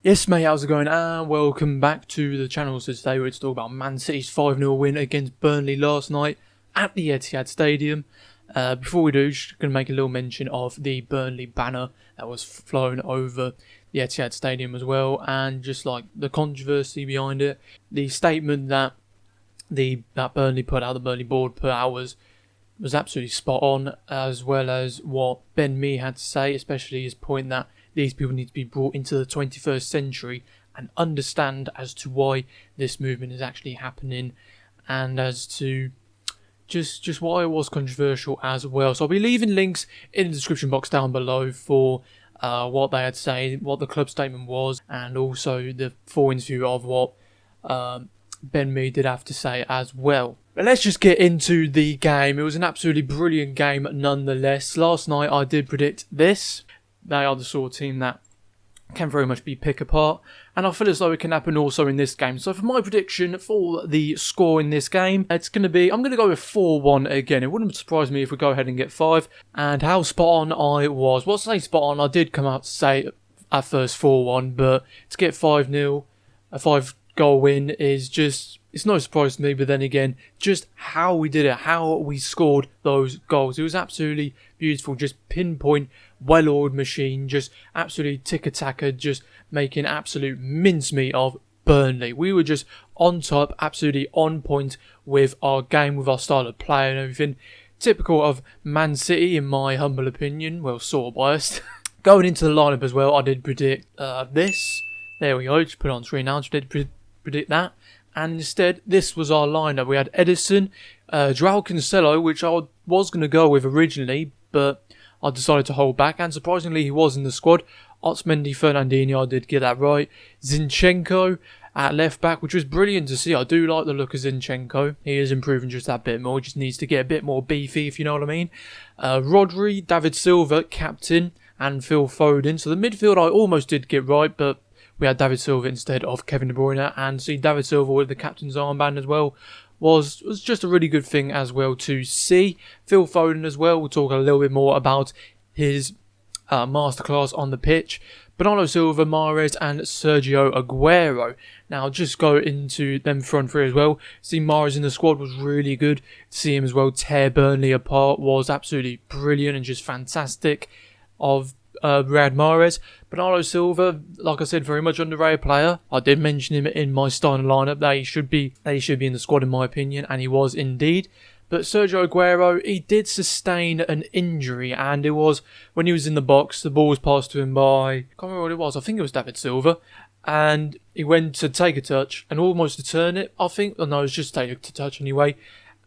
Yes mate, how's it going? And welcome back to the channel. So today we're to talk about Man City's 5-0 win against Burnley last night at the Etihad Stadium. Before we do, just going to make a little mention of the Burnley banner that was flown over the Etihad Stadium as well, and just like the controversy behind it. The statement that Burnley put out, the Burnley board put out, was absolutely spot on, as well as what Ben Mee had to say, especially his point that these people need to be brought into the 21st century and understand as to why this movement is actually happening, and as to just why it was controversial as well. So I'll be leaving links in the description box down below for what they had to say, what the club statement was, and also the full interview of what Ben Mee did have to say as well. But let's just get into the game. It was an absolutely brilliant game nonetheless. Last night I did predict this. They are the sort of team that can very much be pick apart, and I feel as though it can happen also in this game. So for my prediction for the score in this game, I'm going to go with 4-1 again. It wouldn't surprise me if we go ahead and get 5. And how spot on I was. Well, to say spot on, I did come out to say at first 4-1, but to get 5-0, a 5-goal win is just, it's no surprise to me. But then again, just how we did it, how we scored those goals, it was absolutely beautiful. Just pinpoint, well-oiled machine, just absolutely tick-a-tacker, just making absolute mincemeat of Burnley. We were just on top, absolutely on point with our game, with our style of play and everything. Typical of Man City, in my humble opinion. Well, sort of biased. Going into the lineup as well, I did predict this. There we go, just put it on screen now. Just did predict that. And instead, this was our lineup. We had Edison, Joao Cancelo, which I was going to go with originally, but I decided to hold back, and surprisingly he was in the squad. Otamendi, Fernandinho, I did get that right. Zinchenko at left back, which was brilliant to see. I do like the look of Zinchenko. He is improving just that bit more. He just needs to get a bit more beefy, if you know what I mean. Rodri, David Silva, captain, and Phil Foden. So the midfield I almost did get right, but we had David Silva instead of Kevin De Bruyne, and see David Silva with the captain's armband as well was just a really good thing as well to see. Phil Foden as well, we'll talk a little bit more about his masterclass on the pitch. Bernardo Silva, Marhez and Sergio Aguero. Now just go into them front three as well. See Marhez in the squad was really good. See him as well tear Burnley apart was absolutely brilliant and just fantastic of Riyad Marhez. Bernardo Silva, like I said, very much underrated player. I did mention him in my starting lineup that he should be in the squad in my opinion, and he was indeed. But Sergio Aguero, he did sustain an injury, and it was when he was in the box, the ball was passed to him by, I can't remember what it was, I think it was David Silva, and he went to take a touch and almost to turn it, I think, oh no, it was just take a touch anyway,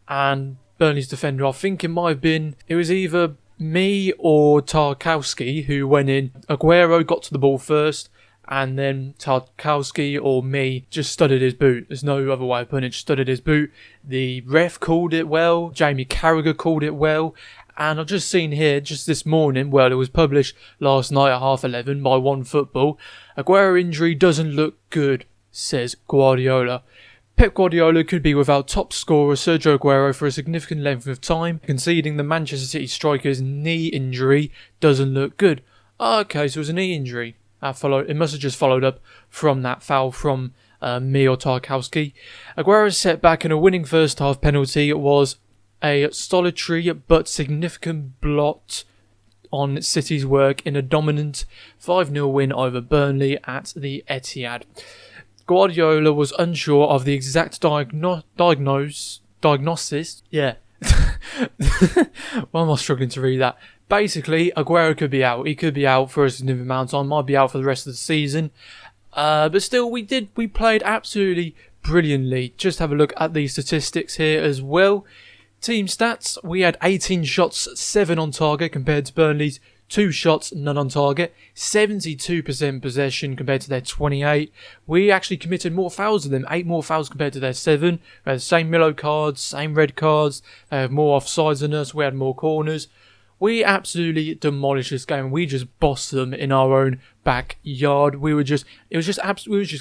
and Burnley's defender, I think it might have been, it was either Mee or Tarkowski who went in. Aguero got to the ball first, and then Tarkowski or Mee just studded his boot. There's no other way of putting it, just studded his boot. The ref called it well, Jamie Carragher called it well, and I've just seen here, just this morning, well, it was published last night at 11:30 by One Football. Aguero injury doesn't look good, says Guardiola. Pep Guardiola could be without top scorer Sergio Aguero for a significant length of time, conceding the Manchester City striker's knee injury doesn't look good. Okay, so it was a knee injury. It must have just followed up from that foul from Mee or Tarkowski. Aguero's setback in a winning first half penalty was a solitary but significant blot on City's work in a dominant 5-0 win over Burnley at the Etihad. Guardiola was unsure of the exact diagnosis. Yeah. Why am I struggling to read that? Basically, Aguero could be out. He could be out for a significant amount of time. Might be out for the rest of the season. But still, we played absolutely brilliantly. Just have a look at the statistics here as well. Team stats, we had 18 shots, 7 on target compared to Burnley's 2 shots, none on target, 72% possession compared to their 28. We actually committed more fouls than them, 8 more fouls compared to their 7. We had the same yellow cards, same red cards. They have more offsides than us. We had more corners. We absolutely demolished this game. We just bossed them in our own backyard. We were just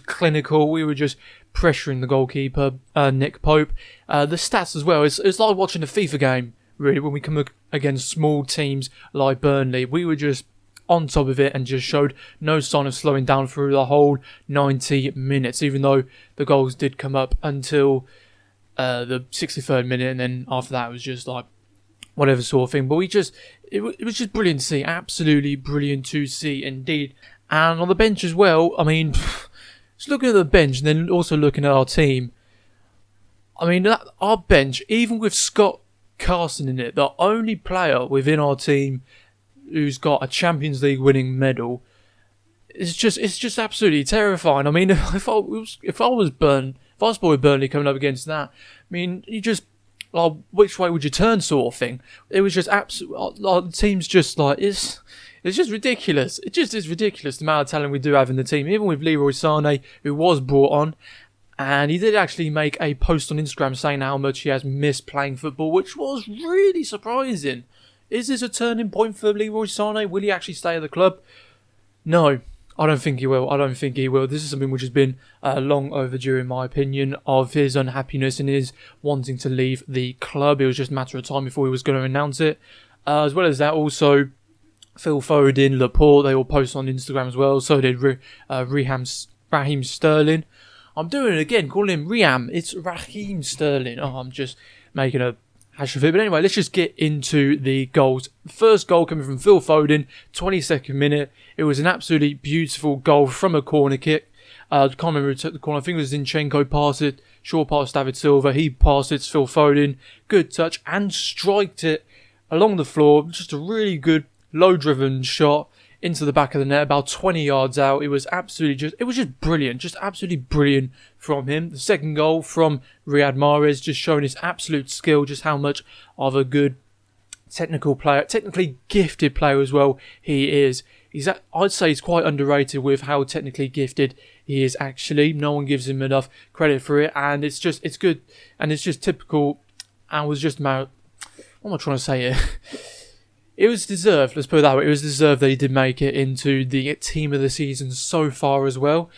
clinical. We were just pressuring the goalkeeper, Nick Pope. The stats as well. It's like watching a FIFA game, really, when we come against small teams like Burnley. We were just on top of it and just showed no sign of slowing down through the whole 90 minutes, even though the goals did come up until the 63rd minute, and then after that it was just like whatever sort of thing. But it was just brilliant to see, absolutely brilliant to see indeed. And on the bench as well, I mean, just looking at the bench and then also looking at our team, I mean, our bench, even with Scott Carson in it, the only player within our team who's got a Champions League winning medal, it's just absolutely terrifying. I mean, if I was Burnley coming up against that, I mean, you just, like, which way would you turn sort of thing. It was just absolutely, like, the team's just like, it's just ridiculous. It just is ridiculous, the amount of talent we do have in the team, even with Leroy Sané, who was brought on. And he did actually make a post on Instagram saying how much he has missed playing football, which was really surprising. Is this a turning point for Leroy Sané? Will he actually stay at the club? No, I don't think he will. This is something which has been long overdue, in my opinion, of his unhappiness and his wanting to leave the club. It was just a matter of time before he was going to announce it. As well as that, also, Phil Foden, Laporte, they all post on Instagram as well. So did Raheem Sterling. I'm doing it again, calling him Riam. It's Raheem Sterling. Oh, I'm just making a hash of it. But anyway, let's just get into the goals. The first goal coming from Phil Foden, 22nd minute. It was an absolutely beautiful goal from a corner kick. I can't remember who took the corner. I think it was Zinchenko passed it. Short pass David Silva. He passed it to Phil Foden. Good touch and striked it along the floor. Just a really good, low-driven shot into the back of the net, about 20 yards out. It was just brilliant, just absolutely brilliant from him. The second goal from Riyad Marhez, just showing his absolute skill, just how much of a good technical player, technically gifted player as well he is. I'd say he's quite underrated with how technically gifted he is actually. No one gives him enough credit for it, and it's good, and it's just typical, and was just about, what am I trying to say here? It was deserved, let's put it that way. It was deserved that he did make it into the team of the season so far as well.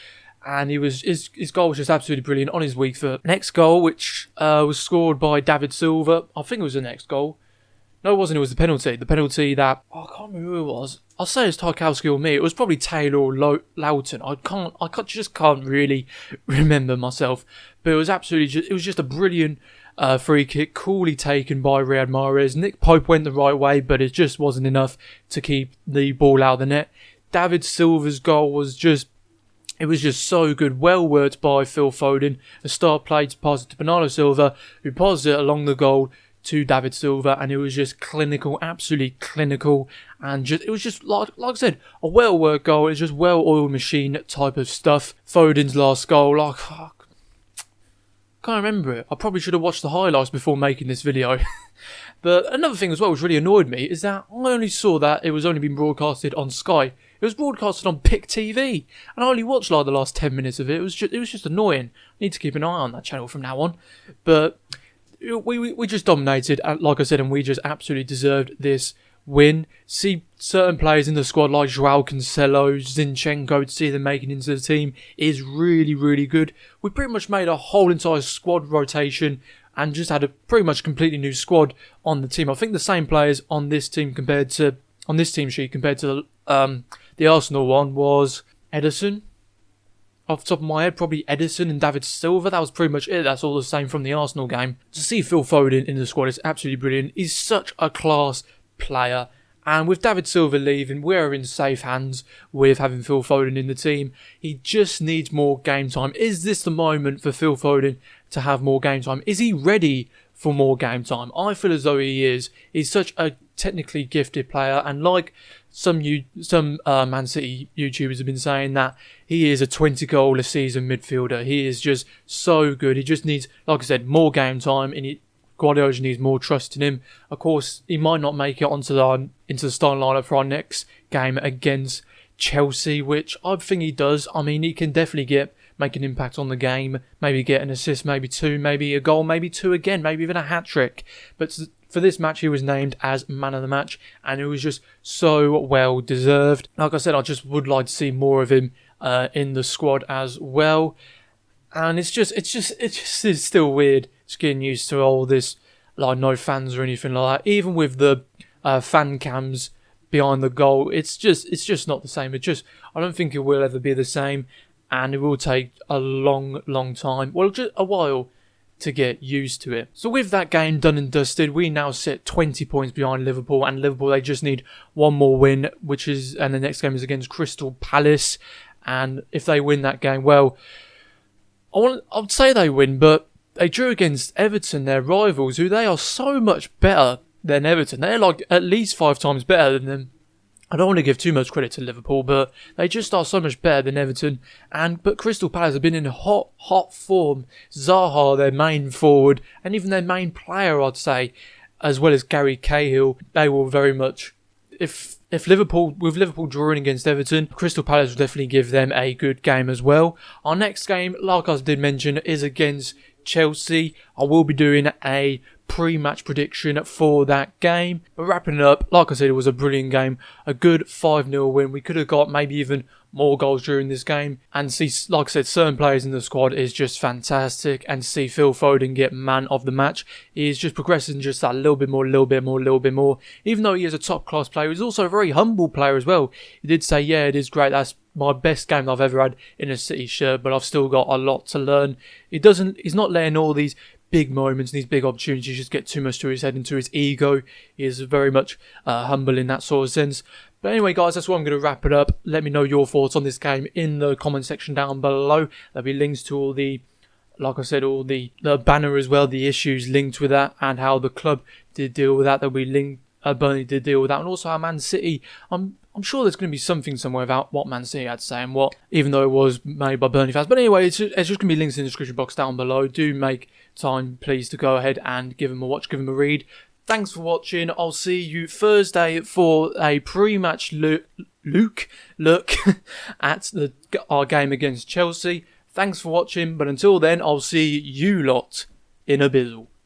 And his goal was just absolutely brilliant on his weak foot. Next goal, which was scored by David Silva. I think it was the next goal. No, it wasn't. It was the penalty. The penalty that, I can't remember who it was. I'll say it's Tarkowski or me. It was probably Taylor or Loughton. I just can't really remember myself. But it was just a brilliant free kick, coolly taken by Riyad Marhez. Nick Pope went the right way, but it just wasn't enough to keep the ball out of the net. David Silva's goal was just so good. Well worked by Phil Foden. A start play to pass it to Bernardo Silva, who passed it along the goal to David Silva, and it was just clinical, absolutely clinical, and it was just like I said, a well worked goal. It's just well-oiled machine type of stuff. Foden's last goal, can't remember it. I probably should have watched the highlights before making this video. But another thing as well which really annoyed me is that I only saw that it was only being broadcasted on Sky. It was broadcasted on Pick TV, and I only watched like the last 10 minutes of it. It was just annoying. I need to keep an eye on that channel from now on. But we just dominated, like I said, and we just absolutely deserved this win. See certain players in the squad like Joao Cancelo, Zinchenko, to see them making it into the team is really, really good. We pretty much made a whole entire squad rotation and just had a pretty much completely new squad on the team. I think the same players on this team sheet compared to the Arsenal one was Ederson. Off the top of my head, probably Ederson and David Silva. That was pretty much it. That's all the same from the Arsenal game. To see Phil Foden in the squad is absolutely brilliant. He's such a class player. And with David Silva leaving, we're in safe hands with having Phil Foden in the team. He just needs more game time. Is this the moment for Phil Foden to have more game time? Is he ready for more game time? I feel as though he is. He's such a technically gifted player, and like some Man City YouTubers have been saying, that he is a 20-goal a season midfielder. He is just so good. He just needs, like I said, more game time, and Guardiola needs more trust in him. Of course, he might not make it into the starting lineup for our next game against Chelsea, which I think he does. I mean, he can definitely make an impact on the game, maybe get an assist, maybe two, maybe a goal, maybe two again, maybe even a hat-trick. But for this match, he was named as man of the match, and it was just so well deserved. Like I said, I just would like to see more of him in the squad as well. And it's just still weird. It's getting used to all this, like no fans or anything like that. Even with the fan cams behind the goal. It's just not the same. I don't think it will ever be the same, and it will take a long time. Well, just a while to get used to it. So with that game done and dusted, we now sit 20 points behind Liverpool, and Liverpool, they just need one more win, and the next game is against Crystal Palace. And if they win that game, well, I'd say they win, but they drew against Everton, their rivals, who they are so much better than Everton. They're like at least 5 times better than them. I don't want to give too much credit to Liverpool, but they just are so much better than Everton. But Crystal Palace have been in hot form. Zaha, their main forward, and even their main player, I'd say, as well as Gary Cahill, they will very much. If Liverpool drawing against Everton, Crystal Palace will definitely give them a good game as well. Our next game, like I did mention, is against Chelsea. I will be doing a pre-match prediction for that game. But wrapping it up, like I said, it was a brilliant game. A good 5-0 win. We could have got maybe even more goals during this game. And see, like I said, certain players in the squad is just fantastic. And see Phil Foden get man of the match. He is just progressing just that little bit more. Even though he is a top-class player, he's also a very humble player as well. He did say, yeah, it is great. That's my best game I've ever had in a City shirt, but I've still got a lot to learn. He's not letting all these big moments and these big opportunities just get too much to his head and to his ego. He is very much humble in that sort of sense. But anyway, guys, that's where I'm going to wrap it up. Let me know your thoughts on this game in the comment section down below. There'll be links to all the, like I said, all the banner as well, the issues linked with that, and how the club did deal with that. There'll be linked. Burnley did deal with that, and also how Man City. I'm sure there's going to be something somewhere about what Man City had to say and what, even though it was made by Burnley fans. But anyway, it's just going to be links in the description box down below. Do make time, please, to go ahead and give them a watch, give them a read. Thanks for watching. I'll see you Thursday for a pre-match look at our game against Chelsea. Thanks for watching, but until then, I'll see you lot in a bizzle.